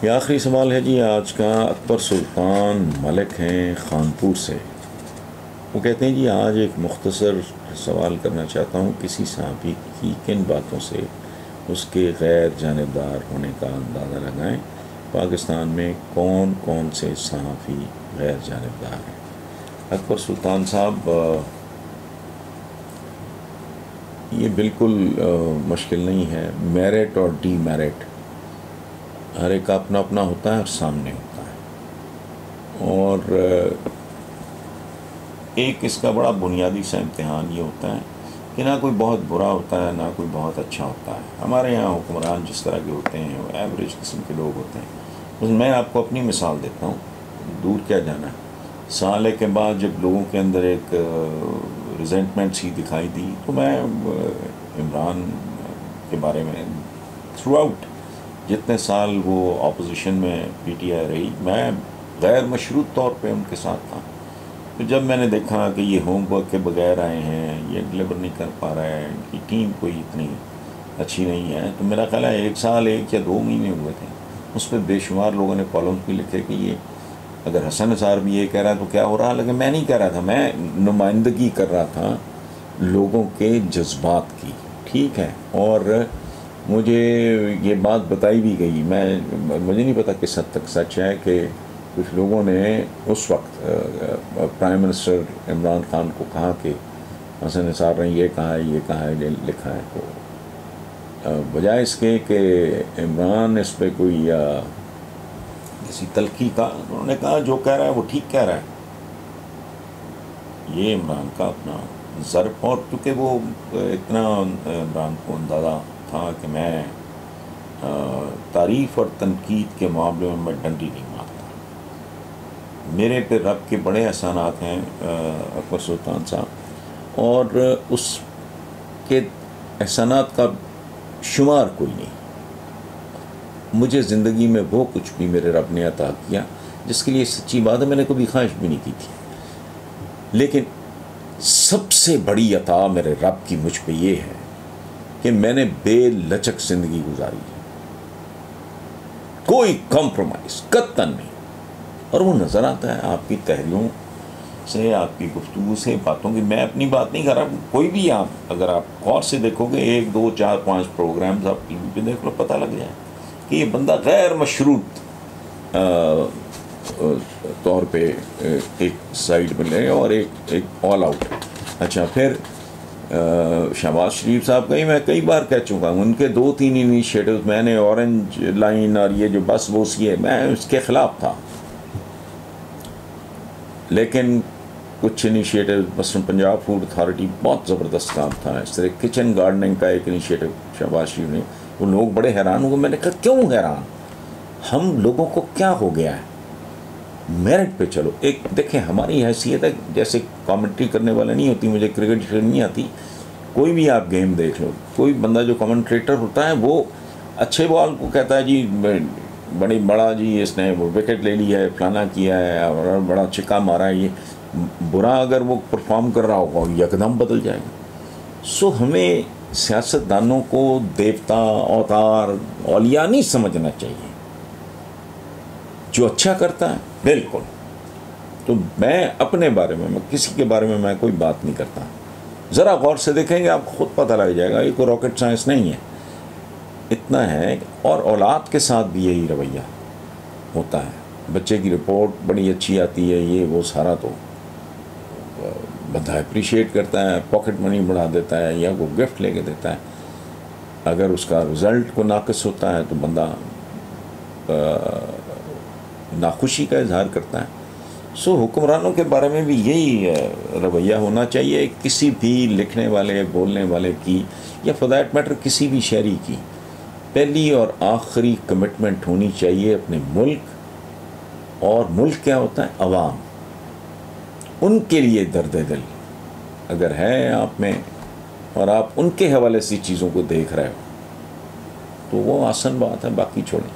ये आखिरी सवाल है जी आज का। अकबर सुल्तान मलिक हैं खानपुर से। वो कहते हैं जी आज एक मुख्तसर सवाल करना चाहता हूँ, किसी सहाफ़ी की किन बातों से उसके गैर जानिबदार होने का अंदाज़ा लगाएं। पाकिस्तान में कौन कौन से सहाफ़ी गैर जानिबदार हैं? अकबर सुल्तान साहब, ये बिल्कुल मुश्किल नहीं है। मेरिट और डीमेरिट हर एक का अपना अपना होता है और सामने होता है। और एक इसका बड़ा बुनियादी सा इम्तिहान ये होता है कि ना कोई बहुत बुरा होता है ना कोई बहुत अच्छा होता है। हमारे यहाँ हुक्मरान जिस तरह के होते हैं वो एवरेज किस्म के लोग होते हैं। बस मैं आपको अपनी मिसाल देता हूँ, दूर क्या जाना है। साल के बाद जब लोगों के अंदर एक रिजेंटमेंट सी दिखाई दी तो मैं इमरान के बारे में थ्रू आउट जितने साल वो ऑपोजिशन में पीटीआई रही, मैं गैर मशरूत तौर पे उनके साथ था। तो जब मैंने देखा कि ये होमवर्क के बगैर आए हैं, ये डिलीवर नहीं कर पा रहे हैं, इनकी टीम कोई इतनी अच्छी नहीं है, तो मेरा ख्याल है 1 साल 1 या 2 महीने हुए थे, उस पर बेशुमार लोगों ने कॉलम्स भी लिखे कि ये अगर हसन निसार भी ये कह रहा है तो क्या हो रहा। लेकिन मैं नहीं कह रहा था, मैं नुमाइंदगी कर रहा था लोगों के जज्बात की, ठीक है। और मुझे ये बात बताई भी गई, मुझे नहीं पता किस हद तक सच है कि कुछ लोगों ने उस वक्त प्राइम मिनिस्टर इमरान खान को कहा कि हसन निसार ने ये कहा है, ये कहा है, लिखा है। तो बजाय इसके कि इमरान इस पर कोई किसी तलखी का, उन्होंने कहा जो कह रहा है वो ठीक कह रहा है। ये इमरान का अपना ज़र्फ, और क्योंकि वो इतना इमरान को अंदाज़ा था कि मैं तारीफ़ और तनकीद के मामले में मैं डंडी नहीं मारता। मेरे पे रब के बड़े एहसानात हैं अकबर सुल्तान साहब, और उसके एहसानात का शुमार कोई नहीं। मुझे ज़िंदगी में वो कुछ भी मेरे रब ने अता किया जिसके लिए सच्ची बात है मैंने कभी ख्वाहिश भी नहीं की थी। लेकिन सबसे बड़ी अता मेरे रब की मुझ पे ये है कि मैंने बेलचक ज़िंदगी गुजारी है, कोई कॉम्प्रोमाइज़ कतन नहीं। और वो नज़र आता है आपकी तहरीरों से, आपकी गुफ्तगू से, बातों की। मैं अपनी बात नहीं कर रहा, कोई भी आप अगर आप गौर से देखोगे 1, 2, 4, 5 प्रोग्राम्स आप टीवी पे देख लो, पता लग जाए कि ये बंदा गैर मशरूत तौर पे एक साइड में ले और एक ऑल आउट। अच्छा, फिर शहबाज शरीफ साहब का ही मैं कई बार कह चुका हूँ, उनके 2-3 इनिशिएटिव मैंने, ऑरेंज लाइन और ये जो बस वो सी है, मैं उसके ख़िलाफ़ था। लेकिन कुछ इनिशिएटिव, मसलन पंजाब फूड अथॉरिटी बहुत ज़बरदस्त काम था। इस तरह किचन गार्डनिंग का एक इनिशिएटिव शहबाज शरीफ ने, वो लोग बड़े हैरान हुए। मैंने कहा क्यों हैरान, हम लोगों को क्या हो गया है, मेरिट पे चलो। एक देखें हमारी हैसियत है, जैसे कमेंट्री करने वाला नहीं होती, मुझे क्रिकेट खेलनी नहीं आती, कोई भी आप गेम देख लो, कोई बंदा जो कमेंट्रेटर होता है वो अच्छे बॉल को कहता है जी बड़ी बड़ा जी इसने वो विकेट ले लिया है, फलाना किया है और बड़ा छिक्का मारा है। ये बुरा अगर वो परफॉर्म कर रहा होगा यकदम बदल जाएगा। सो हमें सियासतदानों को देवता, अवतार, औलिया नहीं समझना चाहिए। जो अच्छा करता है बिल्कुल, तो मैं अपने बारे में, मैं किसी के बारे में मैं कोई बात नहीं करता। ज़रा गौर से देखेंगे आपको खुद पता लग जाएगा, ये कोई रॉकेट साइंस नहीं है। इतना है, और औलाद के साथ भी यही रवैया होता है। बच्चे की रिपोर्ट बड़ी अच्छी आती है, ये वो सारा तो बंदा अप्रिशिएट करता है, पॉकेट मनी बढ़ा देता है या वो गिफ्ट लेके देता है। अगर उसका रिज़ल्ट को नाक़िस होता है तो बंदा नाखुशी का इजहार करता है। सो हुक्मरानों के बारे में भी यही रवैया होना चाहिए। किसी भी लिखने वाले, बोलने वाले की, या फॉर दैट मैटर किसी भी शहरी की पहली और आखिरी कमिटमेंट होनी चाहिए अपने मुल्क। और मुल्क क्या होता है, अवाम, उनके लिए दर्द दिल अगर है आप में और आप उनके हवाले से चीज़ों को देख रहे हो तो वो आसान बात है, बाकी छोड़ें।